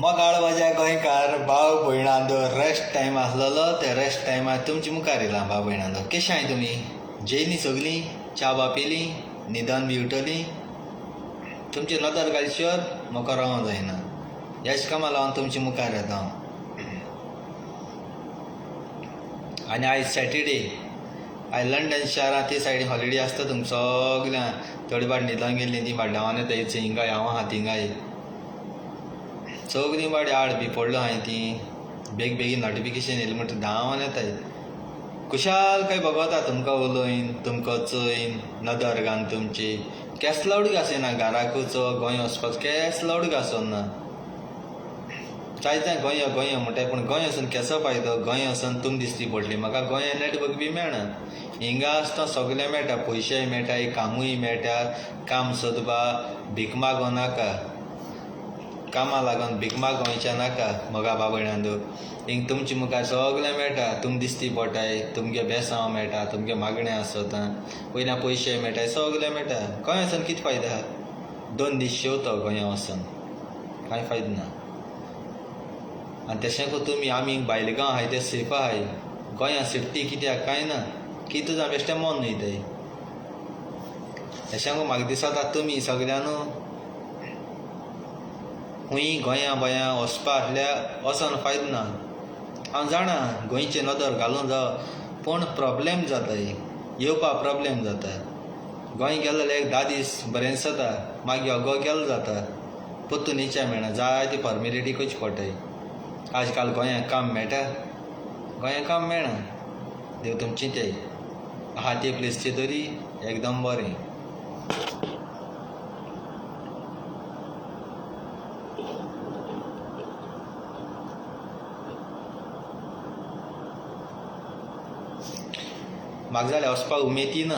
मोगाळ म्हज्या गोंयकार भाव भयणांदो रेस्ट टायम आसलेलो ते रेस्ट टायमार तुमचे मुखार येयलां भाव भयणांदो. कशें आहाय तुमी? जेयलीं सगलीं? च्या बा पिलीं? न्हिदोन बी उठलीं? तुमची नदर घालश्योर म्हाका रावों जायना. ह्याच कामां लागून तुमचे मुखार येता हांव. आनी आयज सॅटर्डे. आयज लंडन शारांत ते सायडीन हॉलिडे आसता तुमकां सगल्यांक. थोडीं बाड न्हिदोन गेल्लीं तीं बाड धांवन येताय हिंगाय हांव आहा थिंगाय. सगलीं बाडी आड बी पडलो हांवें तीं बेगीन नोटिफिकेशन येयलें म्हणटा धांवन येताय. खुशाल काय भोगवता तुमकां उलोयन तुमकां चोयन नदर घालन तुमची. केसलो उडीक आसना घराकूच गोंय वचपाक केसलो उडीक आसना. जायत गोंय गोंय म्हणटाय पूण गोंय वचून केसो फायदो? गोंय वचून तुम दिसती पडली. म्हाका गोंय नेटवर्क बी मेळना. हिंगा आसता सगलें मेळटा. पयशेय मेळटाय कामूय मेळटा. काम सोदपा भीक मागो नाका. कामां लागून भीक मागोवचें नाका मोगा बाबयणांदो. हिंग तुमचे मुखार सगलें मेळटा. तुम दिसती पडटाय. तुमगे बेसांव मेळटा. तुमगे मागणें आसता. वयल्या पयशे मेळटाय सगलें मेळटा. गोंय वचून कितें फायदो आहा? 2 दीस शेवतो गोंया वचून कांय फायदो ना. आनी तशें को तुमी आमी भायलगांव आहाय ते सेफ आहाय. गोंया सेफ्टी कित्याक कांय ना. कितें जावं बेश्टें मोन न्हयताय. तशें को म्हाका दिसता तुमी सगळ्यांनू खूंय गोंया बोया वचपा आसल्यार वचोन फायदो ना. हांव जाणा गोंयचें नदर घालूं जावं पूण प्रॉब्लेम जाताय. येवपा प्रॉब्लेम जाता. गोंय गेलो जाल्यार 10 दीस बरें दिसता. मागीर अगो गेलो जाता. परतून येवच्या मेळना. जायती फॉर्मेलिटी करची पडटाय. आज काल गोंयांत काम मेळटा? गोंयांत काम मेळना. देव तुमचें तें आहा ते प्लेसीचेर तरी एकदम बरें. म्हाका जाल्यार वचपाक उमेदी ना.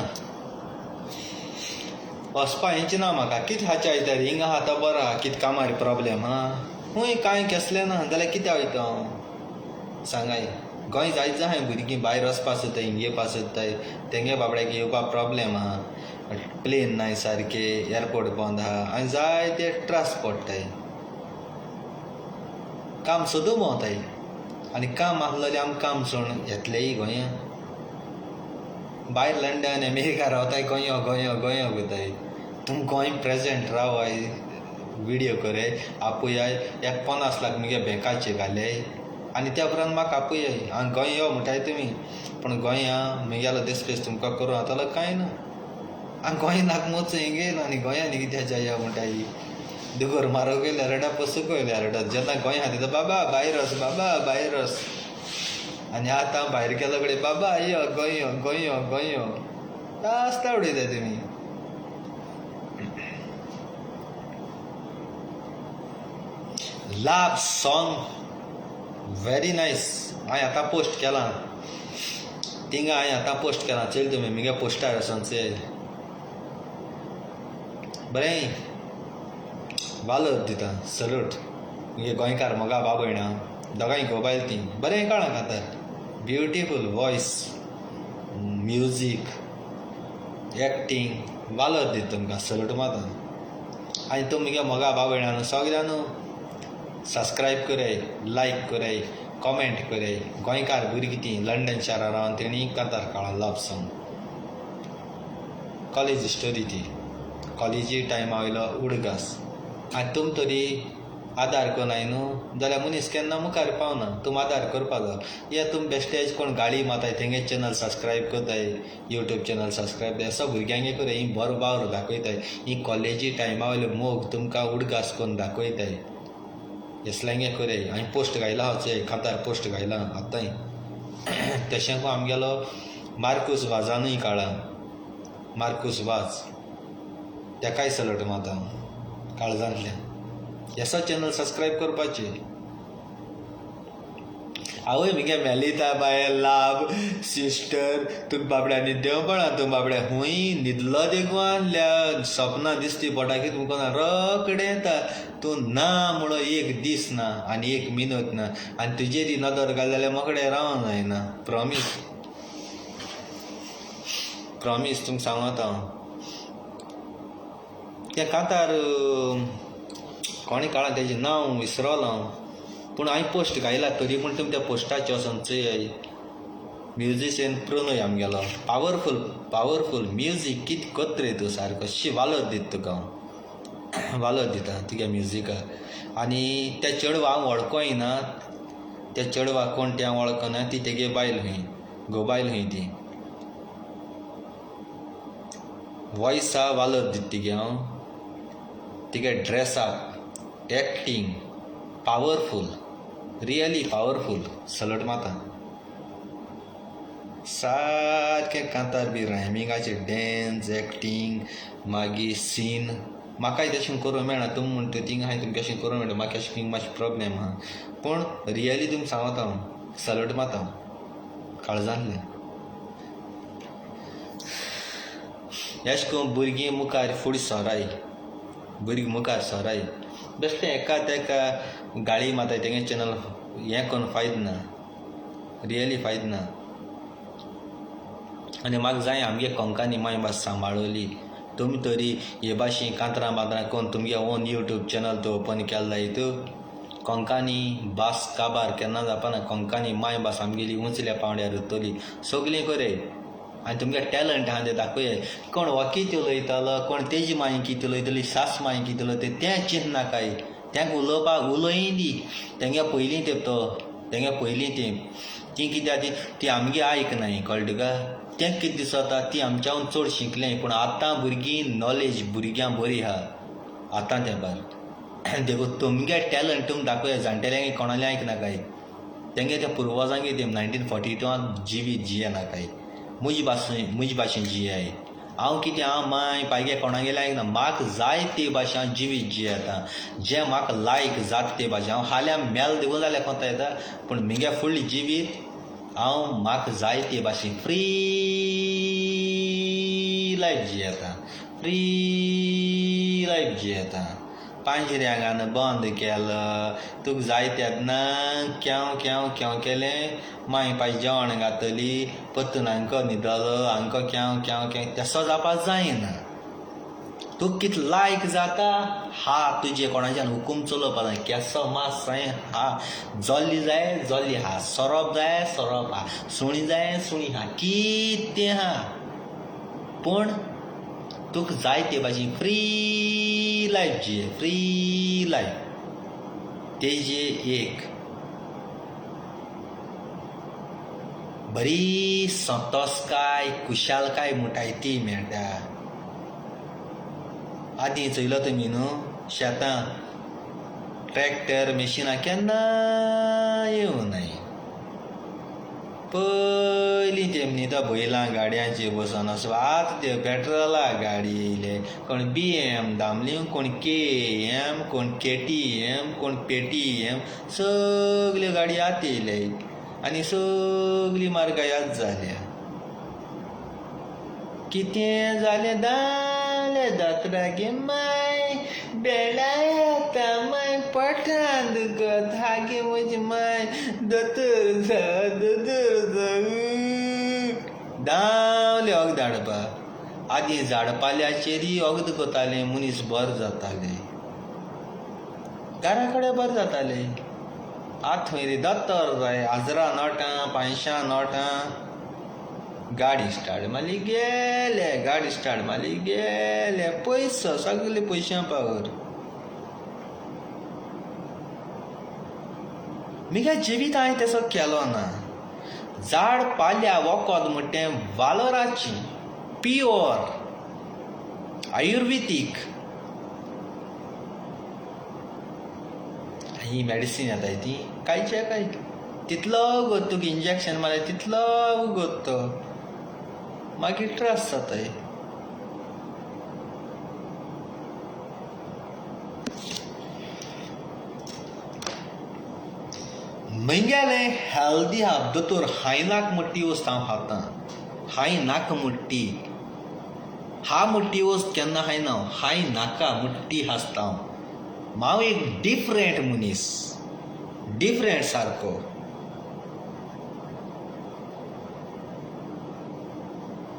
वचपा हेंचें ना म्हाका. कितें हाचे वयता रे? हिंगा आहा तो बरो आहा. कितें कामार प्रॉब्लेम हा? खूंय कांय केसलें ना जाल्यार कित्याक वयता हांव? सांगाय. गोंय जायत जाय भुरगीं भायर वचपा सोदताय हिंगा येवपा सोदताय. तेंगे बाबड्याक येवपा प्रॉब्लेम आहा. प्लेन नाय सारके. एअरपोर्ट बंद आहा. आनी जायते त्रास पडटाय. काम सोदूं भोंवताय. आनी काम आसलें जाल्यार आमकां काम सोडून येतलेय गोंया? भायर लंडन अमेरिका रावताय गोंय गोंय गोंय कोताय. तुम गोंय प्रेजेंट रावाय. विडियो कराय आपुयाय. 50 लाख मुगे बँकाचे घाले आनी त्या उपरांत म्हाका आपुयाय. हांव गोंय यो म्हणटाय तुमी पूण गोंया मुगेलो देसपेस तुमकां करूं जातालो कांय ना. हांव गोंयनाक मोच हिंगा येयलो आनी गोंयान कित्याक जाया म्हणटाय. दुगोर मारूंक येयल्या रेडा पसूक येयल्या रेडा. जेन्ना गोंय आहा तितलो बाबा भायर वच बाबा भायर वच. आनी आतां भायर गेलो कडेन बाबा यो गोंय गोंय गोंय. आसता उडयताय तुमी. लाभ सॉंग व्हेरी नायस. हांवें आतां पोस्ट केलां थिंगा. हांवें आतां पोस्ट केलां. चल तुमी मुगे पोस्टार वचोन चल. बरें वालोर दिता सल्यूट. मुगे गोंयकार मोगा भाव भयणां दोगांय गोबायल तीं बरें काळां खातार. ब्युटिफूल वॉयस म्युजीक एक्टींग वालोर दिता तुमकां सल्यूट मारता. आनी तुमी मुगे मोगा भाव भयणां सगळ्यांनू सबस्क्रायब कराय लायक कराय कॉमेंट कराय. गोंयकार भुरगीं तीं लंडन शारां रावन तेणी कांतार काळा लव सॉंग. कॉलेज स्टोरी ती कॉलेजी टायमा वयलो उडगास. आनी तुम तरी आदार कोनाय न्हू जाल्यार मनीस केन्ना मुखार पावना. तुम आदार करपा जाय. या तुम बेश्टेच कोण गाडी माताय तेंगे चॅनल सबस्क्रायब करताय. यूट्यूब चॅनल सबस्क्रायब करताय. असो भुरग्यांगे कराय. ही बरो बावर दाखयताय. ही कॉलेजी टायमा वयलो मोग तुमकां उडगास कोन्न दाखयताय. हेसल्यांगे कराय. हांवें पोस्ट घायला हाचे खातार पोस्ट घायला आतांय. तशें को आमगेलो मार्कूस वाजानूय काळा. मार्कूस वाज तेकाय सल्यूट मारता काळजांतल्यान. हेसो चॅनल सबस्क्रायब करपाचें. आवय मुगे मेलिता बाय लाभ सिस्टर तुका बाबड्या न्हिदेव पडा. तूं बाबड्या खूंय न्हिदलो देखून आहल्या सपनां दिसती पडटा की तुमकां रोखडें येता. तूं ना म्हणून एक दीस ना आनी एक मिनट ना. आनी तुजेरी नदर घाल जाल्यार मोकडें रावों जायना. प्रॉमीस प्रॉमीस तुमकां सांगता हांव. त्या कांतार कोणी काळां तेजें नांव विसरलो हांव, पूण हांवें पोस्ट घायला तरी पूण तुमी त्या पोस्टाचे वचून चोय. म्युजिशियन प्रणय आमगेलो पावरफूल म्युजीक कितें कोत्त रे तूं सारको शी वालोर दिता तुका हांव वालोर दिता तुगे म्युजिकाक. आनी त्या चेडवा हांव वळखोय ना, त्या चेडवा कोण तें हांव वळखना, ती तेगे बायल खंय घोबायल खंय ती वॉयसा वालोर दिता तिगे हांव. तिगे ड्रेसाक एक्टींग पावरफूल, रियली पावरफूल सलट माता सारकें कांतार बी रायमिंगाचे डॅन्स एक्टींग मागीर सीन म्हाकाय तशें करूं मेळना. तुमी म्हणटा थिंग हांवें तुमकां अशें करूं मेळटा, म्हाका अशें थिंग मातशें प्रॉब्लेम आहा, पूण रियली तुमी सांगता हांव सलट माता काळजांतलें. अशें करून भुरगीं मुखार फुडें सोराय, भुरगीं मुखार सोराय. बेश्टें एका तेका गाळी माताय तेगे चॅनल हें करून फायद ना, रियली फायद ना. आनी म्हाका जाय आमगे कोंकणी मायभास सांबाळली. तुमी तरी हे भाशेन कांतरां बांतरां करून तुमगे ओन यूट्यूब चॅनल तो ओपन केला हितू कोंकणी भास काबार केन्ना जावपाना. कोंकणी मायभास आमगेली उंचल्या पावंड्यार उरतली सगलीं करे. आनी तुमगे टॅलंट आहा तें दाखय. कोण हो कितें उलयतालो, कोण तेजी माय कितें उलयतली, सास माय कितें उलयतली तें चिंत नाकाय. तेंक उलोवपाक उलय दी. तेंगे पयलीं तेंप तो तेंगे पयलीं तेंप ती कित्याक ती आमगे आयकनाय कळटा तुका. तें कितें दिसता ती आमच्यान चड शिकलें, पूण आतां भुरगीं नॉलेज भुरग्यां बरी आहा आतां तेंपार. देखून तुमगे टॅलंट तुमी दाखय. जाणटेल्यांक कोणालें आयकनाकाय. तेंगे त्या पुर्वजांगे तें 1942 जिवीत जिये नाकाय. म्हजी भाशेन जियाय. हांव कितें हांव माय पायगे कोणागेलें आयकना. म्हाका जाय ते भाशेन हांव जिवीत जियेता, जें म्हाका लायक जाता ते भाशेन. हांव हाल्या मेल देखून जाल्यार कोंता येता, पूण म्हगे फुडलें जिवीत हांव म्हाका जाय ते भाशेन फ्री लायफ जियेता, फ्री लायफ जियेता. पांजऱ्यांगान बंद केलं, तुका जाय तेन्ना केव केव केव केलें, मागीर पाय जेवण घातली, पत्तून हांको न्हिदलो, हांको केव केव केव तेसो जावपाक जायना. तुका कितें लायक जाता हा तुजे कोणाच्यान हुकूम चलोवपा जाय. केसो मास जाय हा, जोल्ली जाय जोल्ली हा, सोरोप जाय सोरोप हा, सुणी जाय सुणी हा, कितें हा. पूण तुका जाय ते भाशेन फ्री लायफ जिये, फ्री लायफ. तेजे एक बरी संतोषकाय खुशालकाय म्हणटाय ती मेळटा. आदीं चोयलो तुमी न्हू शेतां ट्रॅक्टर मेशिनां केन्ना येवनाय. पयलीं तेमी तो बैलां गाडयांचेर बसोन असो. आतां ते पेट्रोला गाडी येयले. कोण BM दामली, कोण KM, कोण KTM, कोण PTM, सगल्यो गाडी आतां येयले. आनी सगळी म्हारगायाच जाल्या. कितें जालें दाले जात्रा गे माय, बेळाय आता माय पठान दुखत हागे म्हजी माय, दोतोर जा धांवले वखद हाडपा. आदीं झाडपाल्याचेरय वखद कोताले मनीस बरो जाताले, घरा कडेन बरें जाताले. आतां थंय रे दोतोर जाय 1000 नोटां 500 नोटां. गाडी स्टार्ट मारली गेले, गाडी स्टार्ट मारली गेले, पयसो सगळे पयशां पावर. म्हगे जिवीत हांवें तेसो केलो ना. झाड पाल्या वखद म्हणटा तें वालोराची प्युअर आयुर्वेदीक. ही मेडिसीन येताय ती कांयचे काय तितलो वगत तुका इंजेक्शन मारल्यार तितलो वगत तो मागीर त्रास जाताय. म्हयगेलें हेल्दी हा दोतोर हाय नाक मुट्टी वस्त हांव खाता. हाय नाक मुट्टी हा मुट्टी वस्त केन्ना हायना, हाय नाका मुट्टी हासता हांव एक डिफरंट मनीस, डिफरंट सारको.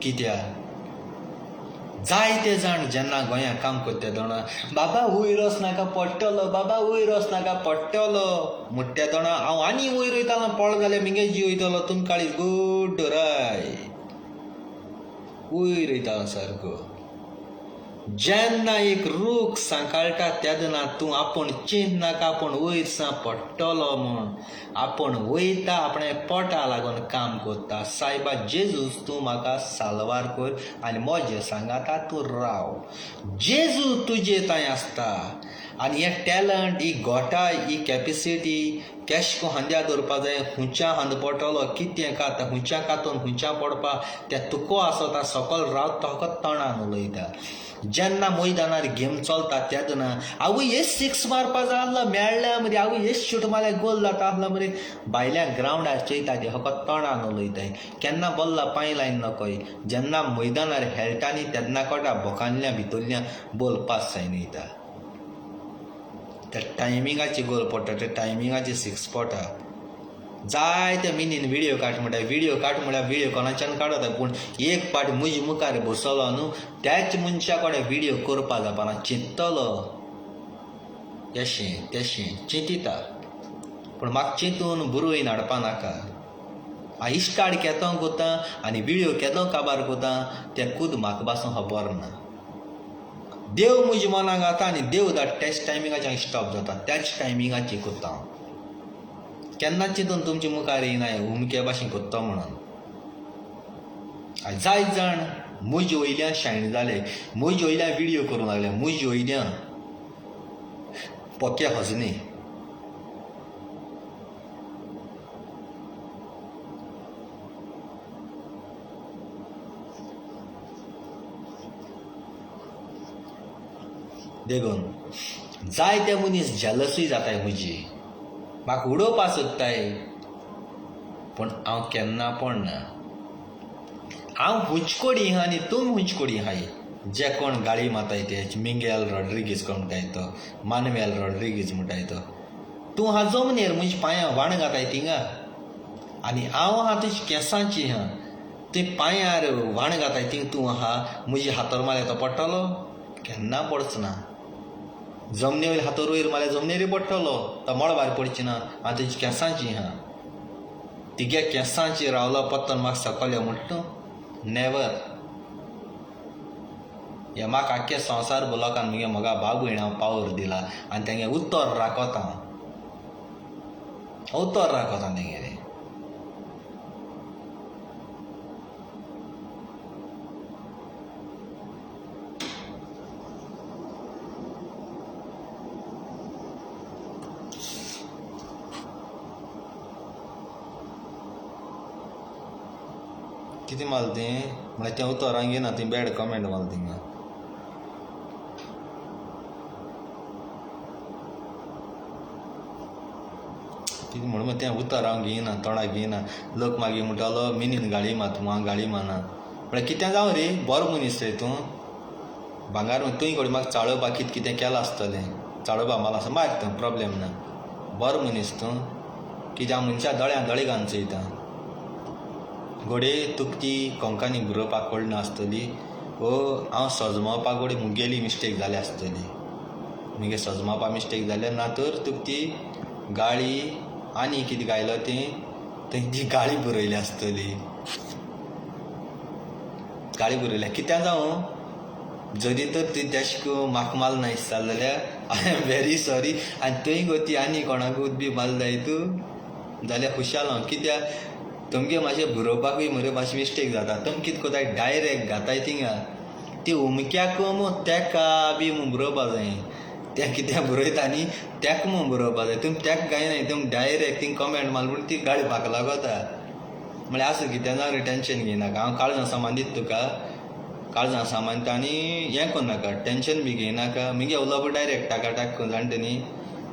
कित्याक जायते जाण जेन्ना गोंयांत काम करता दोना बाबा वयर वचनाका पडटलो, बाबा वयर वचनाका पडटलो म्हणटा दोना हांव आनी वयर वयतालो पळ जाल्यार मिगे जीव वयतलो. तुमकां काळी गुड राय वयर वयतालो सारको. जेन्ना एक रूख सांकाळटा तेन्ना तूं आपूण चिंत नाका आपूण वयर सा पडटलो म्हूण. आपूण वयता आपणे पोटा लागून काम करता. सायबा जेजूस तूं म्हाका साल्वार कर आनी म्हजे सांगाता तूं राव. जेजू तुजे थंय आसता आनी हें टॅलंट, ही गोठाय, ही कॅपिसिटी केश को हांद्या दवरपा जाय. खुंयच्या हांद पडटलो कितें खाता खुंयच्या कातून खुंयच्या पडपा तें तुको आसता सकयल रावता तो तणान उलयता. जेन्ना मैदानार गेम चलता तेन्ना आवय हेच सिक्स मारपा जाय आसलो मेळ्ळ्या मरे, आवय हेच शूट मारल्यार गोल जाता आसलो मरे. भायल्या ग्रावंडार चयता ते हको तोंडान उलयताय. केन्ना बॉल्ला पांय लायन नकोय. जेन्ना मैदानार खेळटा न्ही तेन्ना कळटा बोकांतल्या भितरल्या बॉल पास जायन वयता. त्या टायमिंगाची गोल पडटा, त्या टायमिंगाची सिक्स पडटा. जायते मिनीन व्हिडिओ काड म्हणटा. व्हिडिओ काड म्हळ्यार व्हिडिओ कोणाच्यान काडता पूण एक पाट म्हजे मुखार बसलो न्हू त्याच मनशा कडेन व्हिडिओ करपा जावपाना. चिंततलो तेशें तेशें चिंतिता पूण म्हाका चिंतून बरोवन हाडपा नाका. हांव इश्टाड केदो कोता आनी व्हिडिओ केदो काबार कोता तें खूद म्हाका पासून खबर ना. देव म्हज्या मनाक घाता आनी देव त्याच टायमिंगाचेर स्टॉप जाता. त्याच टायमिंगाची कोता हांव. केन्ना चिंतून तुमच्या मुखार येयनाय उमके भाशेन कोत्ता म्हणून. जायत जाण म्हजे वयल्यान शायन जाले, म्हजे वयल्यान व्हिडिओ करूंक लागले, म्हजे वयल्यान पोके हजने. देखून जायते मनीस जेलसूय जाताय म्हजी. म्हाका उडोवपा सोदताय पूण हांव केन्ना पडना. हांव हुंचकोडी आहा आनी तूं हुंचकोडी आहाय. जे कोण गाळी माताय ते मिंगेल रॉड्रिगीज कोण म्हणटाय तो, मानवेल रॉड्रिगीज म्हणटाय तो. तूं आहा जमनेर म्हजी पांयां वाण घाताय थिंगा आनी हांव आहा तुज्या केंसांची आहा. तुवें पांयार वाण घाताय थिंग तूं आहा. म्हजी हातोर मारल्यार तो पडटलो केन्ना पडचो ना. जमने वयले हातोर वयर मारल्यार जमनेर पडटलो तो मळ भायर पडची ना. हांव तुजी केंसांची आहा. तिगे केंसांची रावलो पत्तन म्हाका सकयलो म्हणटा नेवर. हे म्हाका आख्खे संवसार लोकांन मुगे म्हाका भाव भयण हांव पावर दिला आनी तेंगे उत्तर राखता हांव. उत्तर राखता तेंगेले. कितें माल तें म्हळ्यार तें उतोरांक घेयना. तें बॅड कमेंट माल थिंगा. कितें म्हणून तें उतर हांव घेयना तोंडाक घेयना. लोक मागीर म्हणटालो मिनीन गाळी मात हांव गाळी माना. म्हळ्यार कितें जावं रे बरो मनीस रे तूं. भांगार तुंय कडेन म्हाका चाळोवपाक कितें कितें केलां आसतलें. चाळोवपाक मला आसा माग तूं प्रॉब्लेम ना. बरो मनीस तूं. कित्याक हांव मनशा दोळ्यां दोळे घालून चयता. घोडे तुका ती कोंकानी बरोवपाक कळना आसतली वो हांव सजमावपाक घोडे मुगेली मिस्टेक जाली आसतली. मुगे सजमावपाक मिस्टेक जाल्यार ना तर तुका ती गाळी आनी कितें गायलो तें ती गाळी बरयली आसतली. गाळी बरयल्या कित्याक जावं जरी तर ती तेशको म्हाका माल ना दिसता जाल्यार आय एम व्हेरी सॉरी. आनी थंय गो ती आनी कोणाकूच बी माल जाय तूं जाल्यार खुशाल हांव. कित्याक तुमगे मातशें बरोवपाकूय मरे मातशें मिस्टेक जाता. तुमी कितें कोताय डायरेक्ट घाताय थिंगा. ती उमक्याक तेका बी बरोवपा जाय. तें कितें बरयता न्ही तेका बरोवपा जाय. तुमी तेका गायनाय तुमी डायरेक्ट थिंग कमेंट मारले पूण ती गाळी म्हाका लागता. म्हळ्यार आसूं कितें ना रे टेंशन घेयनाका. हांव काळजां सामान दिता तुका. काळजां सामान दिता आनी हें कोन्नाका नाका टेंशन बी घेयनाका. मगे उलोवप डायरेक्ट टाका टाक करून जाणा न्ही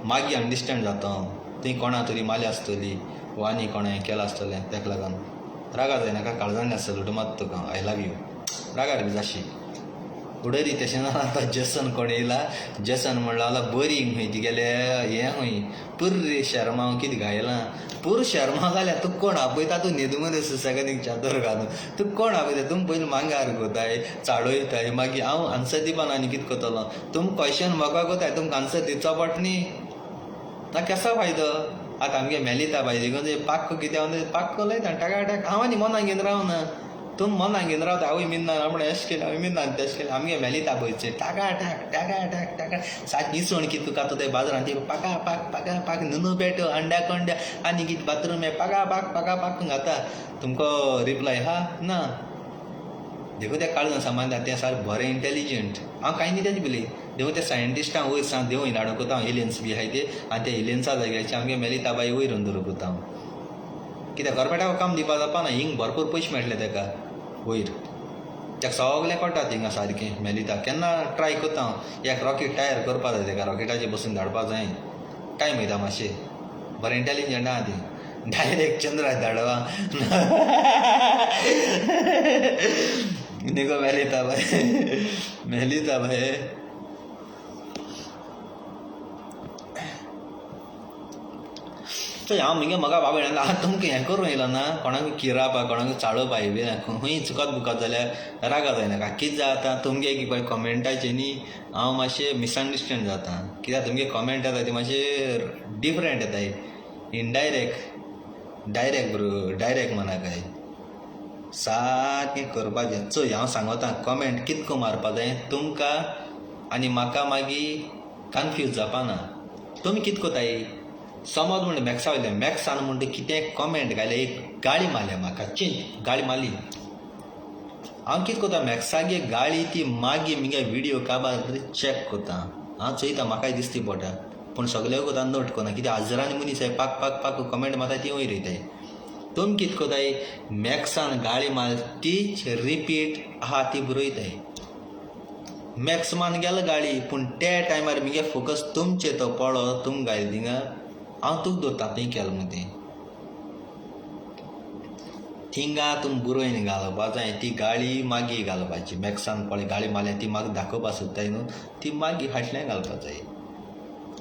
मागीर अंडरस्टँड जाता हांव. थंय कोणा तरी माली आसतली वो आनी कोणा हें केलां आसतलें तेका लागून रागा जायनाका. काळजांतल्यान सलूट मात तुका. I love you. रागार बी जाशी. उडरी तशें ना तो जसन कोण येयला जसन म्हणला जाल्यार बरी खंय ती गेले हें खंय पुर्रे शर्मा हांव कितें गायलां पूर शर्मा जाल्यार तुका कोण आपयता तूं न्हिद मनीस सुसेगाद चादर घालून तुका कोण आपयता तुमी पयलीं मांगार कोताय चाडोयताय मागीर हांव आन्सर दिवपाना आनी कितें कोतलो तुमी क्वेश्चन म्हाका कोताय तुमकां आन्सर दिवचो पडटनी ना केसो फायदो आतां आमगे मेलिता बाय देखून पाक्क कितें पाक्क लयता टाकाटाक हांव आनी मनां घेवन रावना तुम मनां घेवन रावता आवय मिन्ना आपण अशें केलें हांवें मिन्ना तशें केलें आमगे मेलिता पळयचे टाका सारकी इसवण कितें तुका आतां ते बाजारांत ती पाका पाक नुनू पेटो अंड्या कोंड्या आनी कितें बाथरूम पाका पाक घाता तुमकां रिप्लाय हा ना देखून त्या काळजान सांबाळटा तें सारकें बरें इंटेलिजंट हांव कांय न्ही तेजे पयलीं देखून त्या सायंटिस्टांक वयर सांग देवून हाडून कोता हांव एलियन्स बी आहाय ते आनी त्या एलियन्सा जाग्याची आमगे मेलिता बाई वयर दवरून कोता हांव कित्याक गव्हर्मेंटाक काम दिवपा जावपाना हिंग भरपूर पयशे मेळटले तेका वयर ताका सगळें कळटा थिंगा सारकें मेलिता केन्ना ट्राय कोता हांव एक रॉकेट तयार करपा जाय तेका रॉकेटाचेर बसून धाडपा जाय टायम वयता मातशें बरें इंटेलिजंट आहा ती डायरेक्ट चंद्रार धाडवा निगो मेलिता बाय हांव मुगे म्हाका बाबा आतां तुमकां हें करूं येयलो ना कोणाक किरापा कोणाक चाळोवपा बी खंय चुकत बुकत जाल्यार रागा जायनाका कितें जाता तुमगे एक पळय कमेंटाचे न्ही हांव मातशें मिसअंडरस्टँड जाता कित्याक तुमगे कमेंट येता ते मातशे डिफरंट येताय डायरेक्ट ब्रो डायरेक्ट मनाकाय सारकें करपाचें चोय हांव सांगता कमेंट कितको मारपा जाय तुमकां आनी म्हाका मागीर कन्फ्यूज जावपा ना तुमी कितें कोताय समज म्हणटा मॅक्सा वयले मॅक्सान म्हणटा कितें कमेंट घाले एक गाळी मारल्या म्हाका चेंज गाळी मारली हांव कितें कोता मॅक्सागे गाळी ती मागीर मुगे व्हिडियो काबार चॅक कोता हांव चोयता म्हाकाय दिसती पडटा पूण सगळ्यो कोता नोट कोना कित्याक हजारांनी मनीस पाक कमेंट मारता ती वयर येताय तुमी कितें कोताय मॅक्सान गाळी मार तीच रिपीट आहा ती बरयताय मॅक्स मान गेलो गाळी पूण त्या टायमार मुगे फोकस तुमचे तो पडो तुम गायल थिंगा हांव तुका दवरता थंय केलें म्हणून तें थिंगा तुम बरोवन घालपा जाय ती गाळी मागीर घालपाची मॅक्सान पळय गाळी मारल्या ती म्हाका दाखोवपा सोदताय न्हू ती मागीर फाटल्यान घालपा जाय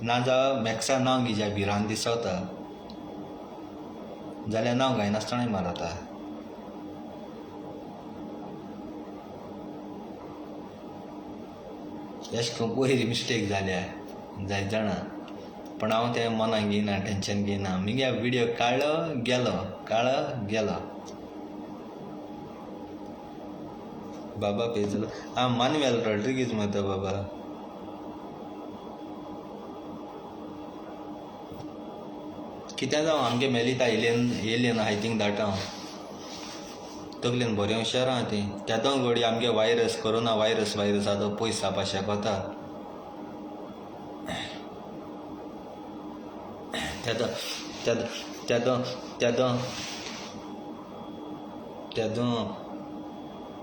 नाजाल्यार मॅक्सा नांव घेज्या भिरांत दिसता जाल्यार नांव घायनासतना मारता अशें करून पयलीं मिस्टेक जाल्या जायत जाणा पण हांव तें मनाक घेयना टेंशन घेयना मुगे व्हिडियो काडलो गेलो बाबा पेजलो हांव मानवेल रॉड्रिगीज म्हणटा बाबा कितें जावं आमगे मेलिता एलियन आहाय थिंग धाडटा तकलेन बरें हुशार आहा ती त्या घडी आमगे वायरस कोरोना वायरस आहा तो पयस जावपा शकता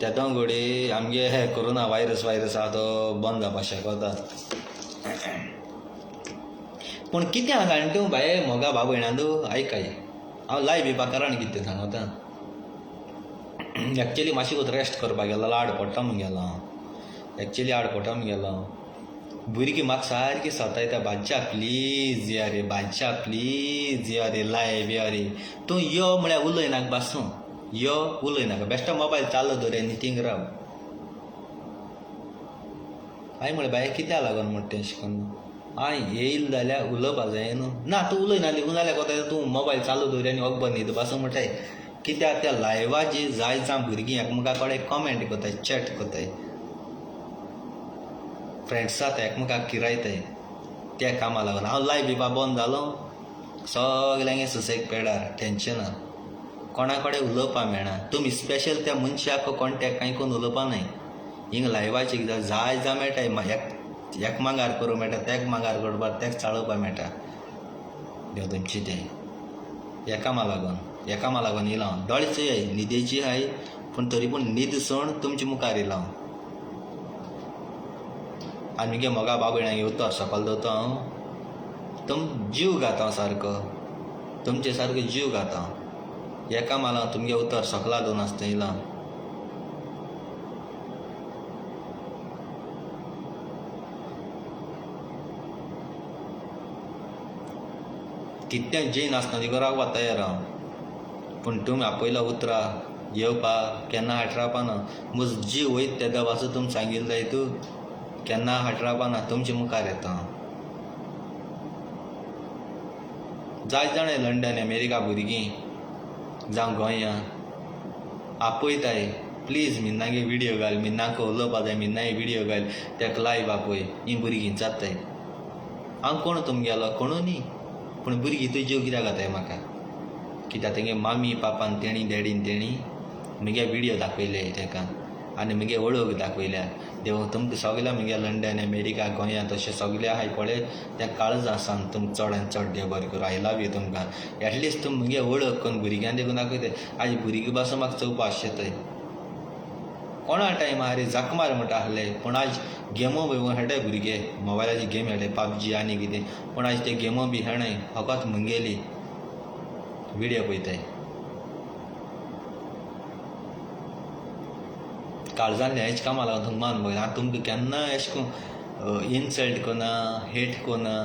त्या घडी आमगे कोरोना वायरस आहा तो बंद जावपा शकता पूण कितें आहा जाण तूं बाये मोगा बाबू येणांदू आयकाय हांव लायव बिपा कारण कितें सांगता एक्चुली मातशी कोत रेस्ट करपाक गेलो आड पडटा म्हूण गेलो हांव एक्चुली आड पडटा म्हूण गेलो हांव भुरगीं म्हाका सारकी सतायता बाज्जा प्लीज या रे लायव या रे तूं यो म्हळ्यार उलयनाका बासूं यो उलयनाका बेश्टो मोबायल चालू दवर आनी थिंग राव हांवें म्हळें बाय कित्या लागून म्हण तें अशें करून हांवें येयलो जाल्यार उलोवपा जाय न्हू ना तूं उलयना देखून जाल्यार कोताय तूं मोबायल चालू दवर आनी वखबर न्हीद बासूं म्हणटाय कित्याक त्या लायवाची जाय जावं भुरगीं एकामेका कडेन कमेंट कोताय चॅट कोताय फ्रेंड्स जाता एकामेकाक किरायताय त्या कामा लागून हांव लायव बिपा बंद जालो सगल्यांगे सुसेग पेडार टेंशन ना कोणा कडेन उलोवपा मेळना तुमी स्पेशल त्या मनशाक कॉन्टेक्ट कांय करून उलोवपा न्हय हिंग लायवाची जाय जावं मेळटा एक मांगार करूं मेळटा तेक मांगार करपा तेक चाळोवपा मेळटा देव तुमची तें एकामा लागून येयला हांव दोळेच हाय न्हिदेची हाय पूण तरी पूण न्हीद सोण तुमच्या मुखार येयला हांव आनी मुगे मोगा बाबयणाक येवता सकयल दवरता हांव तुम जीव घाता सारको तुमचे सारको जीव घाता एका माला तुमगे उतर सकला दोन आसता येयला कितें जें नासतना तिका रावपा तयार हांव पूण तुमी आपयला उतरा येवपा केन्ना हाट रावपाना म्हजो जीव वयत त्या देवाचो तुमी सांगिल्लो जाय तूं केन्ना हाट रावपाना तुमचे मुखार येता हांव जाय जाणा लंडन अमेरिका भुरगीं जावं गोंयां आपयताय प्लीज मिन्नागे विडियो घाल मिन्नाका उलोवपा जाय मिन्नाय विडियो घाल तेका लायव्ह आपय हीं भुरगीं जाताय हांव कोण तुमगेलो कोणू न्ही पूण भुरगीं तुजी जीव कित्याक घाताय म्हाका कित्याक तेंगे मामी पापान तेणी डॅडीन तेणी मुगे विडियो दाखयले तेका आनी मुगे वळख दाखयल्या देव तुमकां सगल्या मुगे लंडन अमेरिका गोंया तशें सगलें आहाय पळय त्या काळजा सांग तुमकां चडान चड देव बरें करूं आय लव यू तुमकां एटलिस्ट तुमी मुगे वळख करून भुरग्यांक देखून दाखयताय आयज भुरगीं पासून म्हाका चवपा शेतय कोणा टायमार जाक मार म्हणटा आहले पूण आयज गेमो बी खेळटाय भुरगे मोबायलाची गेम खेळटाय पबजी आनी कितें पूण आयज ते गेमो बी खेळनाय फकत मुंगेली विडियो पळयताय काळजांतले हेच कामां लागून तुमकां मान पळय हांव तुमकां केन्ना अशें करून इन्सल्ट कोना हेट कोना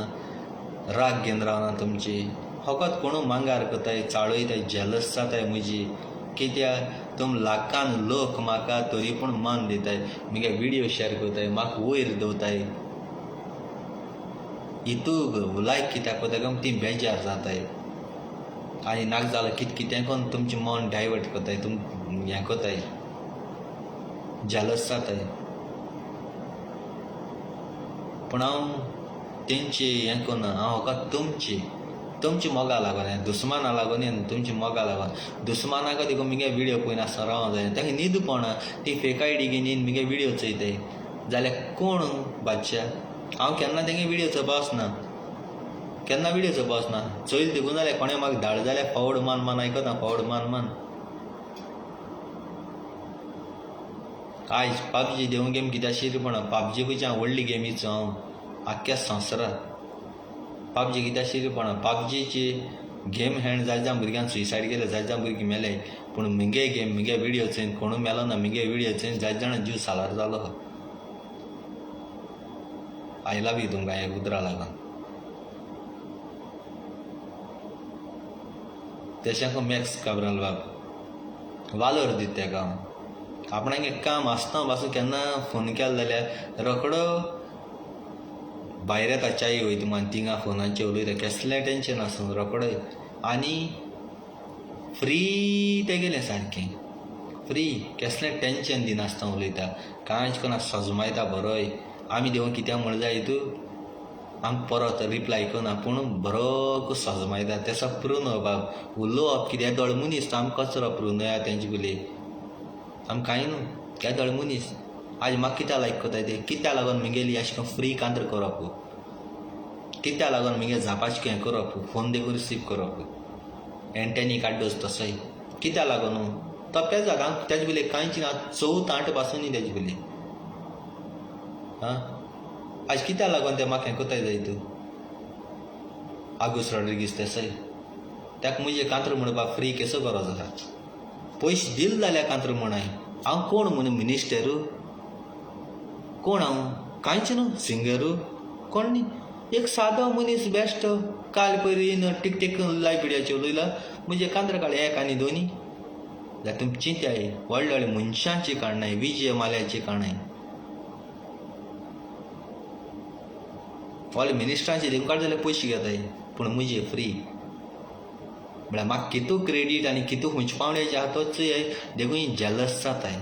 राग घेवन रावना तुमची फकत कोणू मांगार कोताय चाळयताय जेलस जाताय म्हजी कित्याक तुम लाखान लोक म्हाका तरी पूण मान दिताय मुगे विडियो शेअर कोताय म्हाका वयर दवरताय हितू लायक कित्याक कोताय काय ती बेजार जाताय आनी नाक जाल्यार कितें कोन्न तुमचें मन डायवर्ट कोताय तुम हें कोताय जेलस जाताय पूण हांव तेंची हें कोन्ना हांव फकत तुमची मोगा लागून हें दुस्माना लागून न्ही तुमची मोगा लागून दुस्मानाक देखून मुगे विडियो पळयना आसतना रावंक जाय ताका न्हीद पडना ती फेक आयडी घेवन मुगे विडियो चोयताय जाल्यार कोण बादशा हांव केन्ना तेंगे विडियो चोवपा वचना केन्ना विडियो चोवपा वचना चोयल देखून जाल्यार कोणें म्हाका धाड जाल्यार फवड मान आयकता फवड मान आयज पबजी देवून गेम कित्याक शिरपणा पबजी खंयची हांव व्हडली गेमीचो हांव आख्ख्या संवसारांत पबजी कित्याक शिरपणा पबजीची गेम खेळून जाय जावं भुरग्यांक सुसायड केले जाय जावं भुरगीं मेले पूण मुगे गेम मुगे विडियो चोयन कोणू मेलो ना मुगे विडियो चोयन जाय जाणा जीव सालार जालो आय लव यू तुमकां हे उतरा लागून तशें को मॅक्स काब्राल बाब वालोर दिता तेका हांव आपणाक एक काम आसता पासून केन्ना फोन केलो जाल्यार रोखडो भायर येता च्याय वयता मान थिंगा फोनाचेर उलयता कसलें टेंशन आसूं रोखडो आनी फ्री तेगेलें सारकें फ्री कसलें टेंशन दिनासतना उलयता कांयच कोणा सजमायता बरोय आमी देवून कित्याक म्हण जाय तूं आमकां परत रिप्लाय करना पूण बरो सजमायता तेसो प्रूव न्हू बाब उलोवप कितें दोळ मनीस आमकां कचरो प्रूव न्हय तेंचे कुली आमकां कांय न्हू केदोळ मनीस आज म्हाका कित्याक लायक कोताय ते कित्याक लागून मुगेली अशें करून फ्री कांतर करप कित्याक लागून मुगे झापाचें हें करप फोन देखून रिसीव करप एंटेनी काड्डोस तसोय कित्याक लागून न्हू तो पेजा हांव तेजे बिले कांयच ना 4 पासून न्ही तेजे बिले हां आज कित्याक लागून ते म्हाका हें कोताय जाय तूं आगोस रॉड्रिगीस तेसोय ताका म्हजे कांतर म्हणपाक फ्री केसो गरज आसा पयशे दिले जाल्यार कांतर म्हणाय हांव कोण म्हूण मिनिस्टरू कोण हांव कांयच न्हू सिंगरू कोण न्ही एक सादो मनीस बेस्ट काल पयलीं टिक लायव्ह विडियोचेर उलयला म्हणजे कांतर काळे एक आनी दोनी जाल्यार तुमची चिंत्याय व्हडले व्हडले मनशांची काडनाय विजय माल्याची काडनाय व्हडले मिनिस्टरांची देखून काड जाल्यार पयशे घेताय पूण म्हजे फ्री म्हळ्यार म्हाका कितू क्रेडीट आनी कितू खंयचे पावण्याचे आहा तोच देखून जेलस जाताय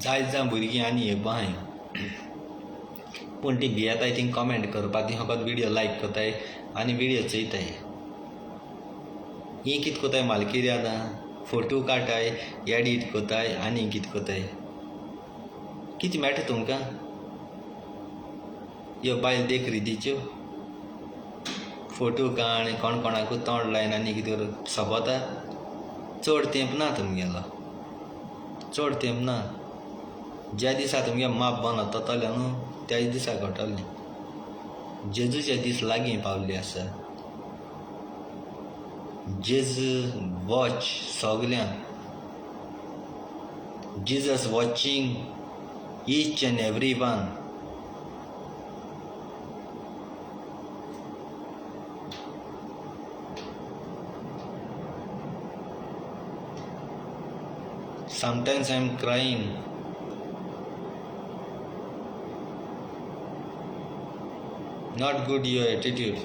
जायत जावं भुरगीं आनी हे बाय पूण ती भियेताय ती कमेंट करपाक ती फकत विडियो लायक कोताय आनी विडियो चोयताय ही कितें कोताय मालकी आतां फोटो काडटाय एडीट कोताय आनी कितें कोताय कितें मेळटा तुमकां यो बायल देखरी दिच्यो फोटो काण कोण कोणाकू तोंड लायन आनी कितें करून सोबता चड तेंप ना तुमगेलो चड तेंप ना ज्या दिसा तुमगे माप बंद जातले न्हू त्याच दिसा घडटलें जेजूचे दीस लागीं पावल्ले आसा जेजू वॉच सगल्यांक Jesus watching each and every one. Sometimes I'm crying. Not good your attitude.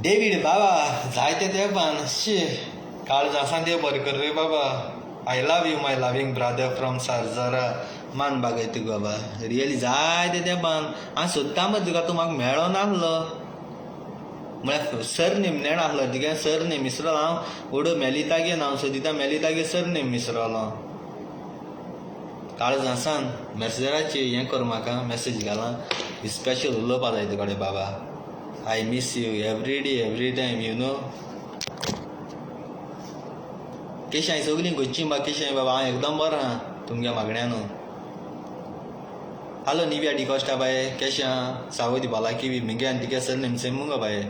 David बाबा जायते तेंपान शी काळजासान देव बरें कर रे बाबा I love you my loving brother from सारजारा मान बागय तुका बाबा रियली जायते तेंपान हांव सोदता मरे तुका तूं म्हाका मेळ्ळो नासलो म्हळ्यार सरनेम नेण आसलो तुगे सरनेम विसरलो हांव ओडो मेलितागे नांव सोदिता मेलितागे सरनेम विसरलो काळजासान मॅसेजराचेर हें कर म्हाका मॅसेज घालां स्पेशल उलोवपा जाय तुका बाबा I miss you every day, every time, you know. केशां सगलीं गोंयचीं बा केशां बाबा हांव एकदम बरो आहा तुमगे मागण्यान हालो निव्या डिकोस्टा बाय केशां सावदी बालाकी बी मिगे आनी तिगे सरनेम सेम मुगो बाय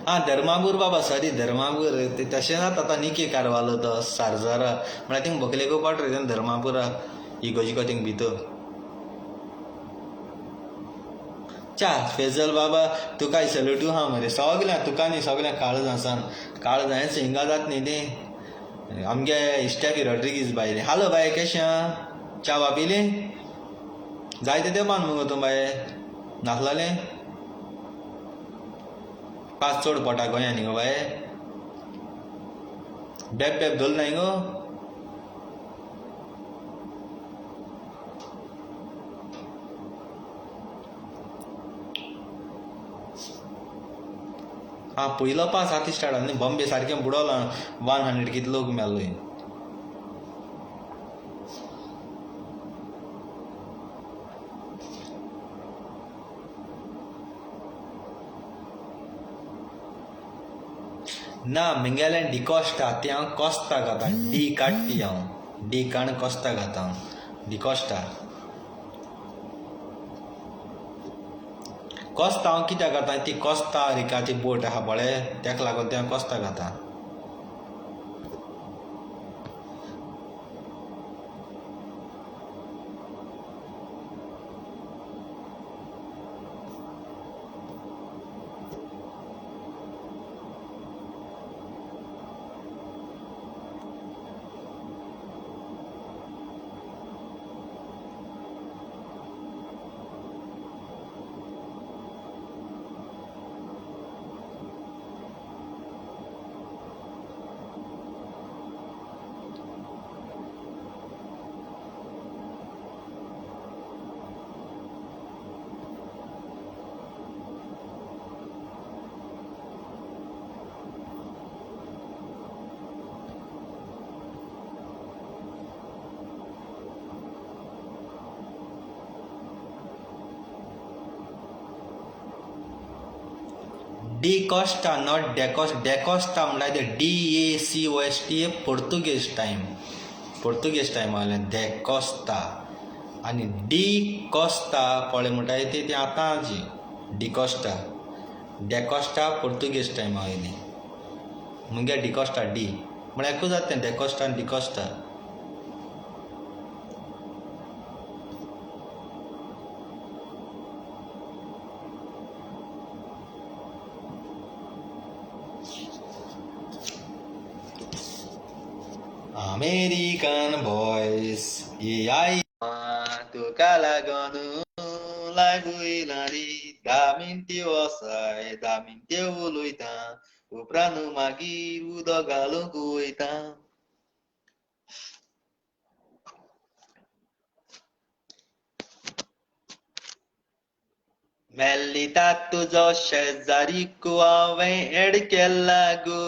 हां धर्मापूर बाबा सॉरी धर्मापूर तशें जाता आतां निके कारवालो तो सारजारा म्हळ्यार थिंग बकलेको पाट रे धर्मापुरा इगोजिको थिंग भितर च्या फेजल बाबा तुका सॅल्यूट आहा मरे सगळ्यांक तुका न्ही सगळ्यांक काळजासान काळजांत हिंगा जात न्ही तें आमगे इश्टाकी रॉड्रिगीज बायले हालो बाय केशां च्या पिले जायते तेंपान मुगो तूं बाय नासलें पांच चड पोटा गोंया न्ही गो बाय बेब बेब धोल नाय गो हां पयलो पास आतां स्टार्ट आनी बॉम्बे सारकें बुडोलां 100 कितलो लोक मेलोय ना मिंगेलें डिकोस्टा ती हांव कोस्ता घातां डी काडटी हांव डी काण कोस्ता घातां डिकोस्टा कोस्ता हांव कित्याक घातां ती कोस्ता रिकाची बोट आहा पळय तेका लागून ती हांव Costa घातां D Costa not DeCosta. DeCosta म्हणल्यार ते DACOSTA पोर्तुगेज टायम. पोर्तुगेज टायमावयल्यान डेकोस्ता. आनी डी कॉस्टा पळय म्हणटा ती आतांची डिकॉस्टा. डेकोस्टा पोर्तुगेज टायमा वयली. मुगे डिकॉस्टा डी म्हळ्यार एकूच जाता तें डेकोस्टा आनी डिकॉस्टा. अमेरिकन बॉयज आई तुका लागून लागुयला रे. 10 मिनटी वसाय 10 मिनटी उलयता उपरांत मागीर उदक घालूंक वयता. मेल्लीता तुजो शेजारीक हांवें एड केला गो.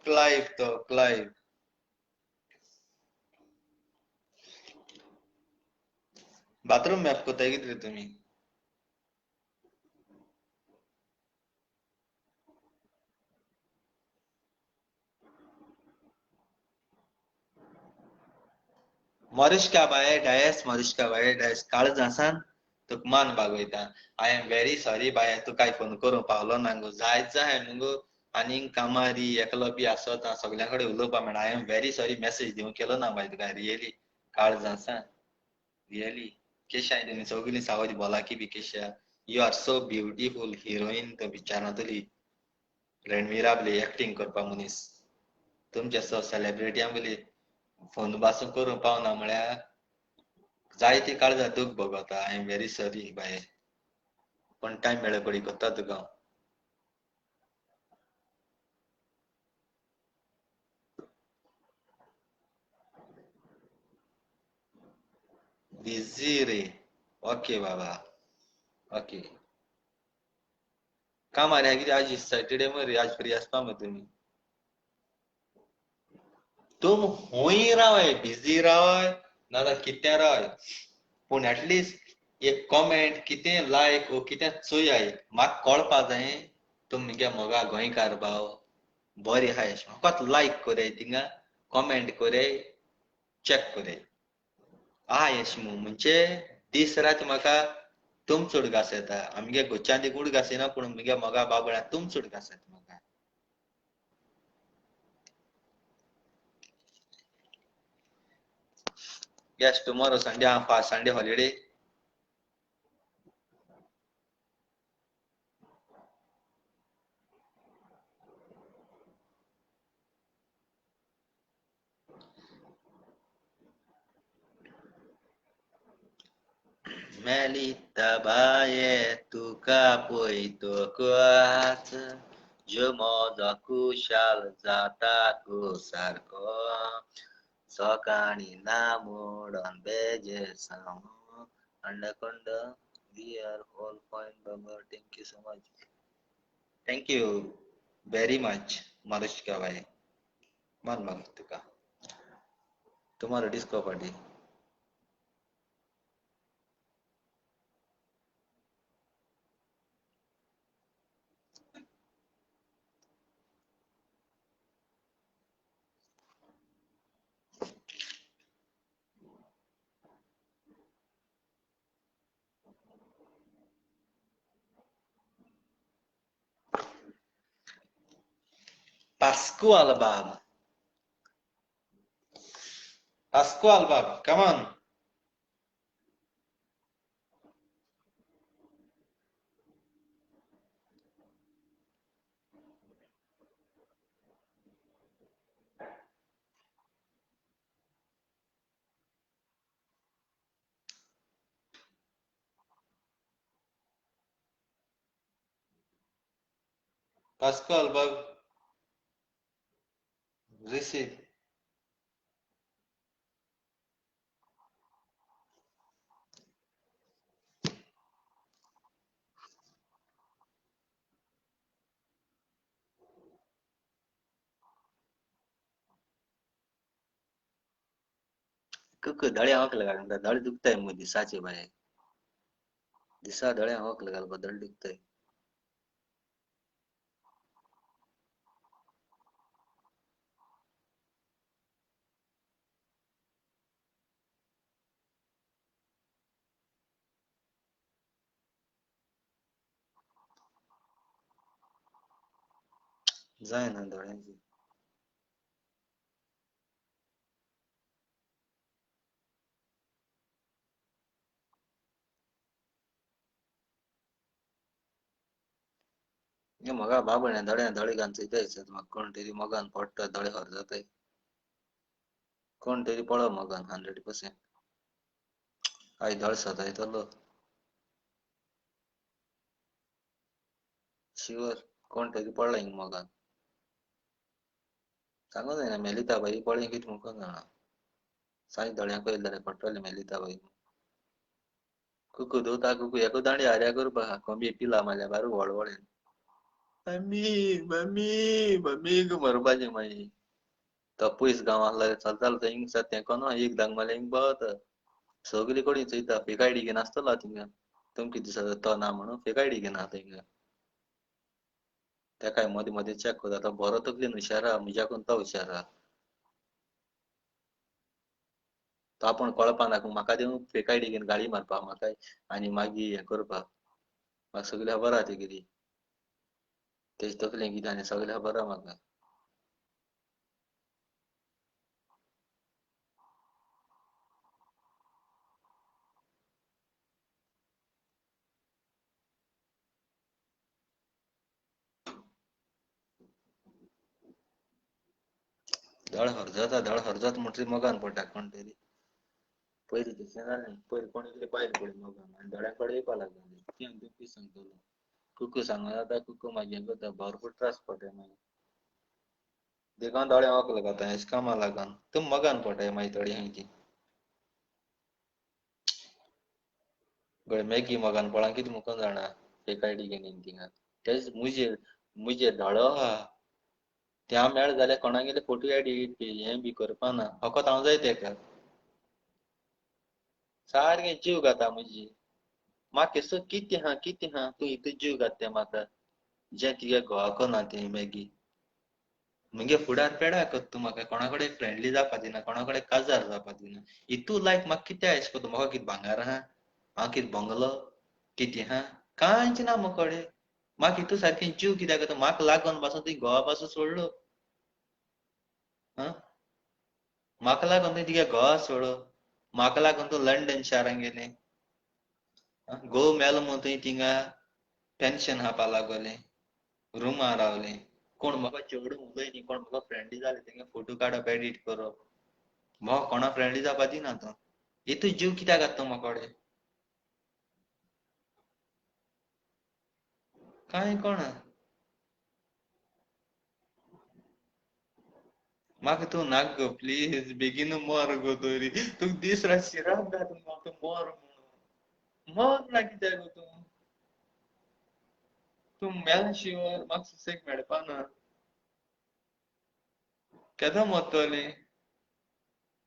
क्लायव तो क्लायव. बाथरूम मॅप कोताय कितें रे तुमी? मॉरिश्का बाय डायस मॉरिश्का बाय डायस काळज आसान तुका मान बागयता. आय एम व्हेरी सॉरी बाय तुका फोन करूं पावलो ना गो. जायत जाय न्हू आनीक कामारी एकलो बी आसत सगळ्यां कडेन उलोवपा मेळना. I am very sorry message दिवंक केलो ना बाय तुका. रियली काळज आसा रियली. केशा तुमी सगळीं सावज बोलाकी बी केशा. You are so beautiful. Heroine तो बिचारांतली रणवीरा बली एक्टिंग करपा मनीस. तुमच्या सो सेलिब्रिटीयां बली फोन पासून करूं पावना म्हळ्यार जायती काळजां दूख भोगता. I am very sorry bye. पण टायम मेळ्ळे पडी कोत्ता तुका. बिझी रे. ओके बाबा ओके. कामार या कितें आज सॅटर्डे मरे आज फ्री आसपा मरे तुमी. तुम खूंय रावय बिझी रावय नाजाल्यार कितें रावय पूण एटलिस्ट एक कॉमेंट कितें लायक वो कितें चोयाय म्हाका कळपा जाय. तुमगे मोगा गोंयकार भाव बरी आहाय फकत लायक कोराय थिंगा कॉमेंट कोराय चॅक कोराय. आय यशमू म्हणजे दीस रात म्हाका तुमचोड घास येता. आमगे गोच्च्यान उड घास येना पूण मुगे मोगा बाबळ्या तुमचोड घास येता म्हाका. Yes, tomorrow Sunday I'm fast Sunday holiday. Melita baye tuka poito kuat. Jomoda kushal zataku sarko. Sokani namudon beje samu. Anaconda, we are all fine, Baba. Thank you so much. Thank you very much, Marushka bhai. Man magtuka. Tomorrow disco party. Pascual Bab. Pascual Bab, come on. Pascual Bab, receive. Cook धड़े आंख लगा धड़ दुखता है मुझे दिसाचे भाई. दिसा धड़े आंख लगा धड़ दुखता है. जायना दोळ्यांची. ये मगा बाबणे धडे घान चैतायचं मग कोणतरी मगान पडतं धडे हर जाताय कोणतरी पळव मगान 100%. आई धड सताय तलो शिवर कोणतरी पडला इंग मगान सांगू ना मेलिता बाई पळी किती मुखन जाणा साई धड्यांक येयले पडटले मेलिता बाई कुकू धुता कुकू एको दांडी हार्या करपा कोंबी पिला मारल्या बारू वळवळेन मम्मी मम्मी मम्मी ग मरपाचे माई तो पयस गांव आसला चलतालो थंय इंग सत्या कोनो एक धांग मारल्या इंग पावता सगली कोणी चयता फेकायडी घेवन आसतलो थिंगा तुमके दिसता तो ना म्हणून फेकायडी घेवन आहा थिंगा त्या काय मध्ये मध्ये चेक करता तो बरो तकलेन हुशार आहा म्हज्याकून तो हुशार आहा तो आपूण कळपा ना म्हाका देवन फेकायडी घेवन गाळी मारपा म्हाका आनी मागीर हें करपा म्हाका सगलें खबर आहा तें कितें तेजे तकलेन कितें आनी सगलें खबर आहा म्हाका धड हरजात म्हणटरी मगान पडटा कोण तरी पयलीं तशें जालें पयलीं कोणी तरी पायल पडली मगान आनी दोळ्या कडेन येवपा लागली ती आनी तुमकां सांगतलो कुकू सांगून आतां कुकू म्हाजें करता भरपूर त्रास पडटा मागीर देखून दोळे ओकले कोता हेज कामा लागोन तुम मगान पडटाय मागीर थोडी हांय ती गडे मॅगी मगान पळोवन कितें मुकोन जाणा फेकायडी घेवन थिंगा तेच मुजेर धडो आहा त्या मेळ जाल्यार कोणागेले फोटो एडिट हें बी करपा ना फकत हांव जाय तेका सारकें जीव घाता मुजी म्हाका सो कितें हा तूं इतू जीव घात तें म्हाका जें तुगे घोवाको ना तें मॅगी मुगे फुडार पेडा कर तूं म्हाका कोणा कडेन फ्रेंडली जावपा दिना कोणा कडेन काजार जावपा दिना इतू लायक म्हाका कितें आयश कोता म्हाका कितें भांगर आहा हांव कितें बंगलो कितें आहा कांयच ना मुकोडे म्हाका हितू सारकें जीव कित्याक कोता म्हाका लागोन पासून तुवें घोवा पासून सोडलो आं म्हाका लागोन तुवें तुगे घोवा सोडलो म्हाका लागोन तूं लंडन शारान गेलें घोव मेलो म्हूण तुवें थिंगा पेन्शन हापा लागोलें रुमा रावलें कोण म्हाका चेडूं उलय न्ही कोण म्हाका फ्रेंडली जालें तेंगे फोटो काडप एडिट करप म्हाका कोणा फ्रेंडली जावपा दिना तो इतू जीव कित्याक घात तो म्हाकोडे कांय कोणा म्हाका तूं नाक गो प्लीज बेगीन मर गो तोरी तुका दीस रात शिराक घात म्हाका मर म्हणून मर ना कित्याक गो तूं मेल शिवाय म्हाका सुसेग मेळपा ना केदो मरतोली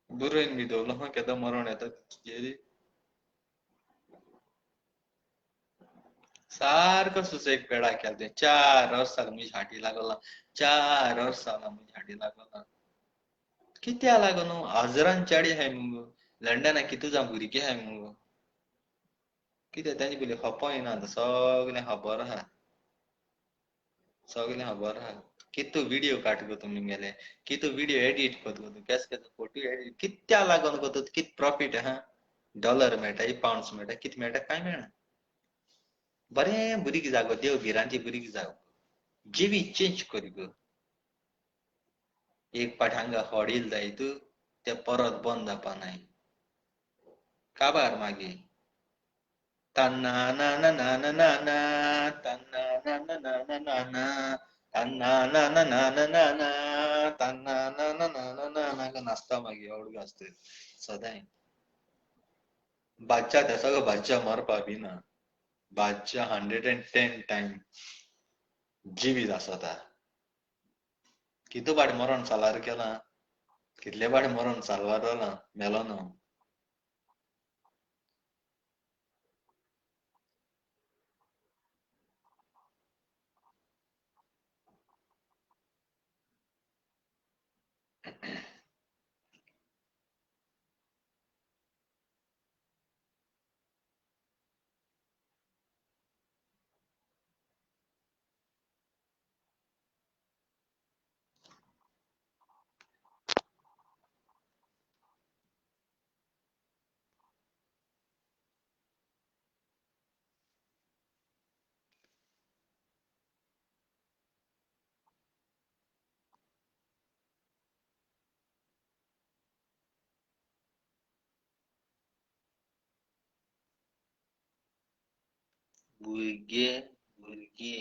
बरोवन बी दवरलो हा केदो मरोन येता तुजेरी सारको सुसेग पेडा केल तुवें 4 वर्स जालीं म्हजी हाटी लागला 4 वर्स जालां म्हजी हाटी लागला कित्या लागोन हजरान चाडी आहाय मुगो लंडनाक कितू जावं भुरगीं आहाय मुगो कित्या तेंचे पयलीं खोपोय ना आतां सगलें खबर आहा सगलें खबर आहा कितू विडियो काड गो तुमगेले कितू विडियो एडिट कोत गो तूं केस केस फोटो एडिट कित्या लागोन गो तूं कित प्रॉफिट आहा डॉलर मेळटा पाउंड्स मेळटा कितें मेळटा कांय मेळना बरें भुरगें जा गो देव भिरांची भुरगीं जा जिवी चेंज कर गो एक पाट हांगा होडील जाय तूं ते परत बंद जावपा नाय काबार मागीर तन्ना ना ना ना ना ना ना तन्ना ना ना ना ना ना ना तन्ना ना ना ना ना ना ना तन्ना ना ना ना ना ना ना नाचता मागीर अवडू आसता सदांय बादच्या त्या सगळो बादच्या मारपा बिना बादच्या 110 टाइम जिवीत आसता कितू पाट मरोन सालार केलां कितले पाट मरोन साल्वार जाला मेलो न्हू भुरगे भुरगी.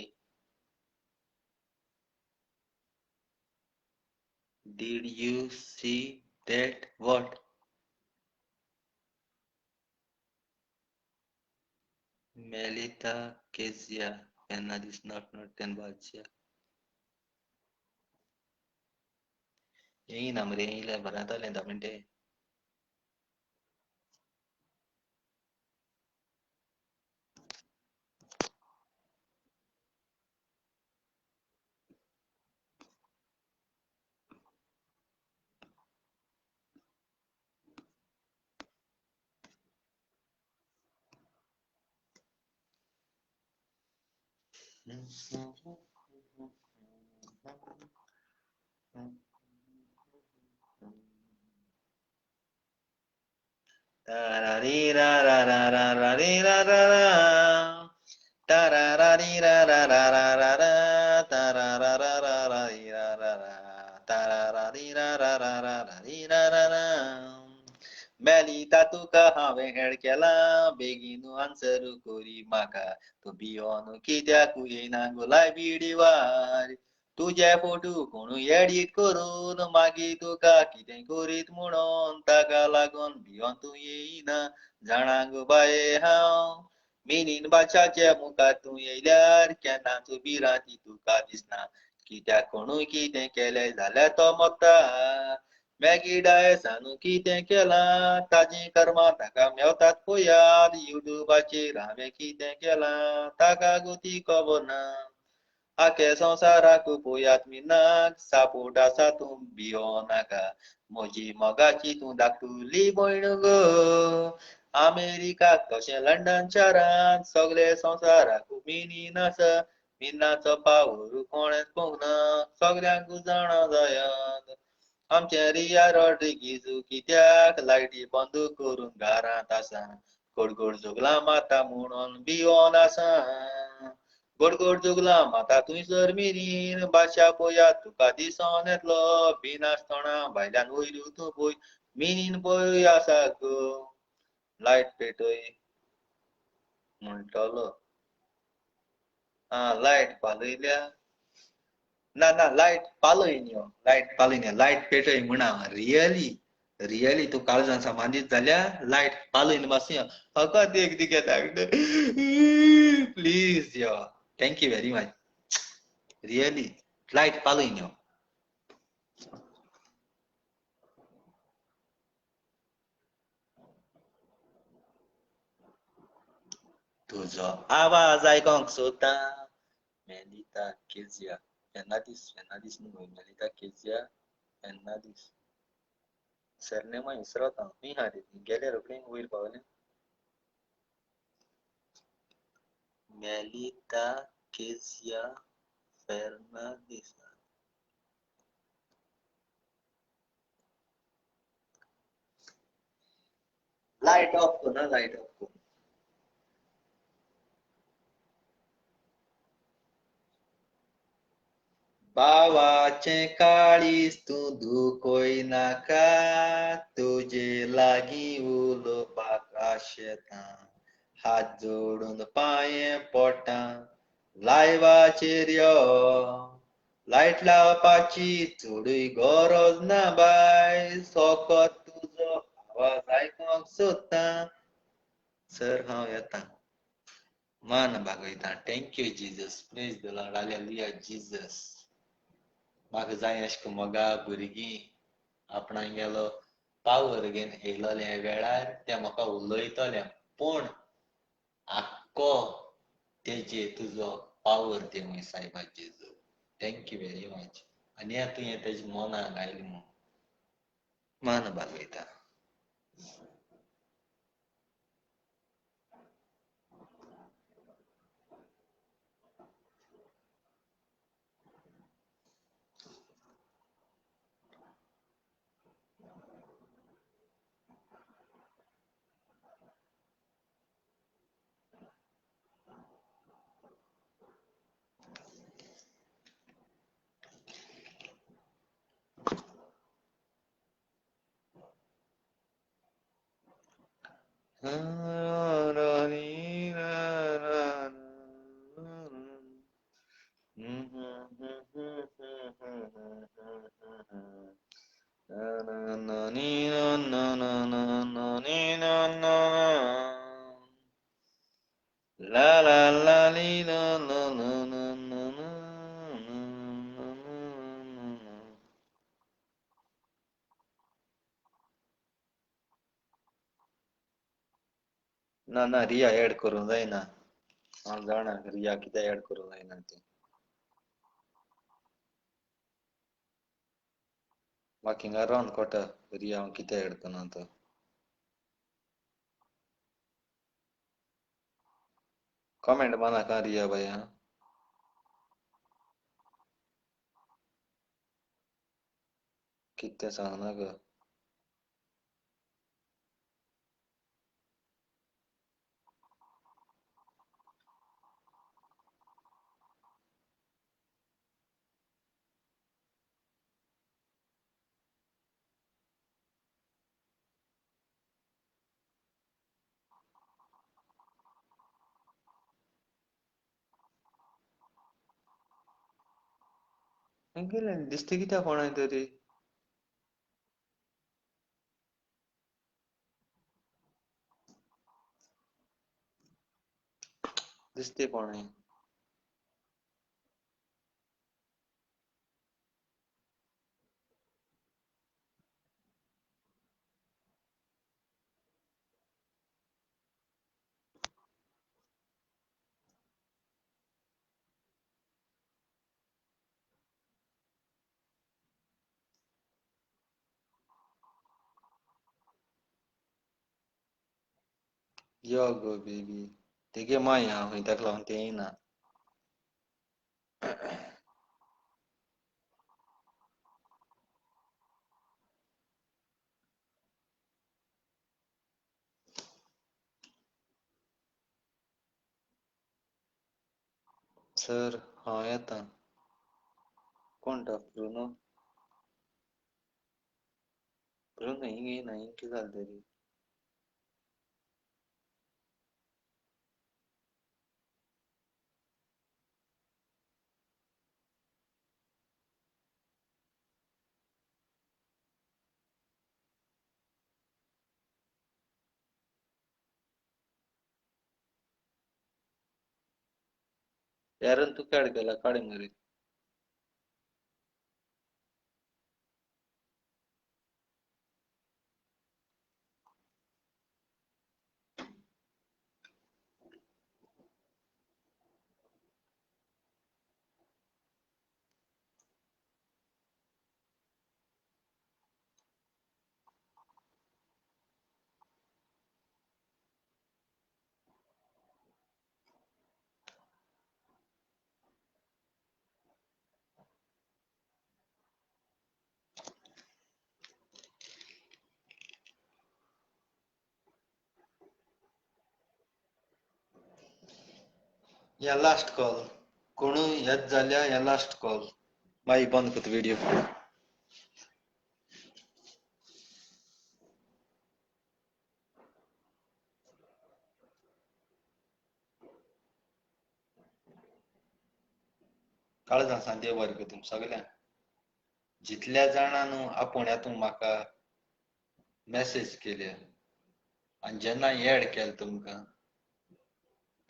Did you see that? What? Melita Kezia. Fernandes not Bacia. यही नंबर यही ले बना था लेंदा मिनटे. Melita tuka hawe herkela beginu ansaru kori maka to biyonu kityaku yenango lai bidiwari तुझे फोटो कोण एडिट करून मागीर तुका कितें करीत म्हणून ताका लागून भियोन तूं येयना जाणां गो बाये हांव मिनीन बादशाच्या मुखार तूं येयल्यार केन्नाच भिरांती तुका दिसना कित्याक कोणूय कितें केलें जाल्यार तो मोगता मॅगी डायसानू कितें केलां ताजी कर्मां ताका मेवतात पळयात युट्यूबाचेर हांवें कितें केलां ताका गती खबर ना आखे संवसाराक पळयात मिनाक सापोट आसा तूं भियोनाका म्हजी मोगाची तूं धाकटुली भयण गो अमेरिकाक तशें लंडन शारांत सगळे संवसाराक मिनीन आसा मिनाचो पावर कोणेच पळोवंक ना सगळ्यांक जाणा जायात आमचे रिया रॉड्रिगीज कित्याक लायटी बंद करून घरांत आसा गडगड जोगलां माता म्हणून भियोन आसा गडगड जोगलां माता थंयसर मिनीन बादशा पळयात तुका दिसोन येतलो भिनासतना भायल्यान वयर तूं पळय मिनीन पळय आसा गो लायट पेटय म्हणटलो लायट पालयल्या ना ना लायट पालय न्ही लायट पेटय म्हणा रियली तूं काळजान समाधीत जाल्यार लायट पालयन बसया फकत एक दिके धाकटो please yo thank you very much really light पालय न्ही तुजो आवाज आयकोंक सोदता मेलिता केजिया फेर्नांदीस न्हू मेलिता केजिया फेर्नांदीस सरनेम विसरता खंय हा रे ती गेले रोखडे वयर पावले मेलिता केजिया फेर्नांदीस लायट ऑफ कर ना लायट ऑफ कर भावाचें काळीज तूं दुखोय नाका तुजे लागीं उलोवपाक आशेता हात जोडून पांये पोटा लायव्हाचेर यो लायट लावपाची चडूय गरज ना बाय फकत तुजो आवाज आयकोंक सोदता सर हांव येता मान बागयता thank you Jesus praise the Lord hallelujah Jesus म्हाका जाय अशें मोगा भुरगीं आपणागेलो पावर घेवन येयलोले वेळार ते म्हाका उलयतले पूण आख्खो तेजेर तुजो पावर दे सायबा जेजू थँक यू व्हेरी मच आनी तुवें तेजे मनाक आयलें म्हूण मान बागयता La la la li la la la la la la. ना ना रिया ऐड करूं जायना हांव जाणा रिया कित्याक ऐड करूं जायना ती म्हाका हिंगा रावन कोटा रिया हांव कित्याक ऐड करना तो कमेंट मानाका रिया बाया कितें सांगना गो गेलें दिसता कित्याक कोणाय तरी दिसता कोणाय यो गो बेबी तेगे माय हांव खंय ताका लागून तें येयना सर हांव येता कोण तो ब्रुनो ब्रुनो हिंग येयना हिंग कितें जालें तरी यारन तुका ऐड केला काड मरे या लास्ट कॉल कोणूय येत जाल्यार या लास्ट कॉल मागीर बंद करता व्हिडिओ काळजां देव बरें करूं तुमकां सगल्यांक जितल्या जाणांनी आपूण हातूंत म्हाका मेसेज केल्या आनी जेन्ना एड केलें तुमकां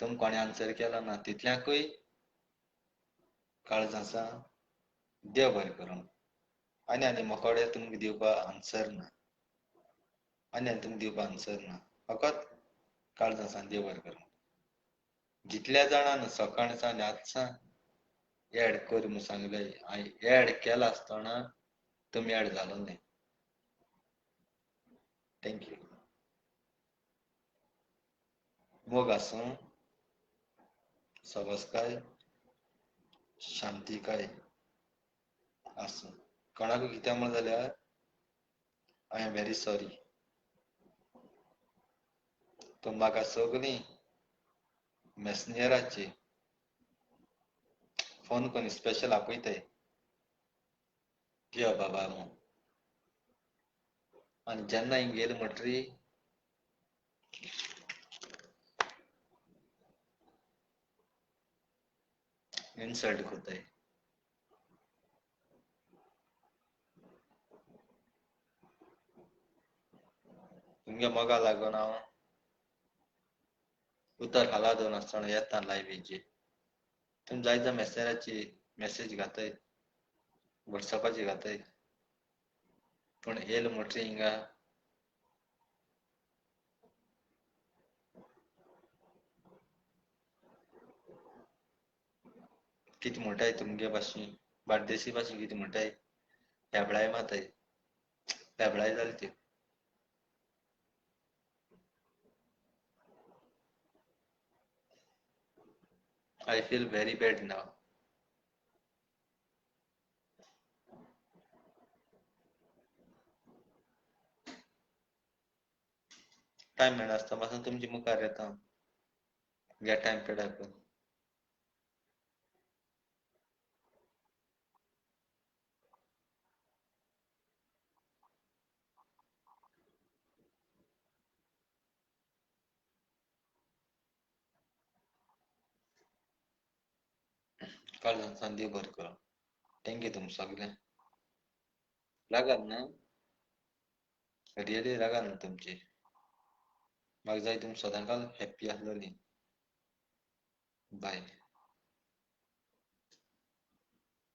कोणें आन्सर केलो ना तितल्यांकूय काळजां देव बरें करूं आनी मोकोडे तुमकां दिवपाक आन्सर ना आनी तुमकां दिवपाक आन्सर ना फकत काळजां देव बरें करूं जितल्या जाणांनी सकाळसां आजसां ऐड कर म्हूण सांगलें हांवें ऐड केला आसतना तुमी ऐड जालो न्ही थँक्यू मोग आसूं सबस्काय शांतीकाय आसूं कोणाकूय कितें म्हण जाल्यार आय एम व्हेरी सॉरी तो म्हाका सगळीं मेसनेराची फोन करून स्पेशल आपयताय यो बाबा म्हूण आनी जेन्ना हिंग गेले म्हणटरी इन्सल्ट कोताय. तुमगे मोगा लागून हांव उतर हाला दोन आसतना येता लायव्हीचे. तुम जायच्या मेसेजाची मेसेज घाताय व्हॉट्सअपाची घाताय पण येल म्हटली हिंगा किती म्हणटाय तुमगे भाशी बार्देशी भाशी किती म्हणटाय हेबळाय माताय हेबळाय जाली ती. I feel very bad now. Time मेळना आसता पासून तुमची मुखार येता घ्या टाइम पेड पण. काल संदी बरें करो. थँक्यू तुम सगळे. रागात ना रिअली रागात ना तुमची. म्हाका जाय तुम सदांकाल हॅप्पी आसलोली. बाय.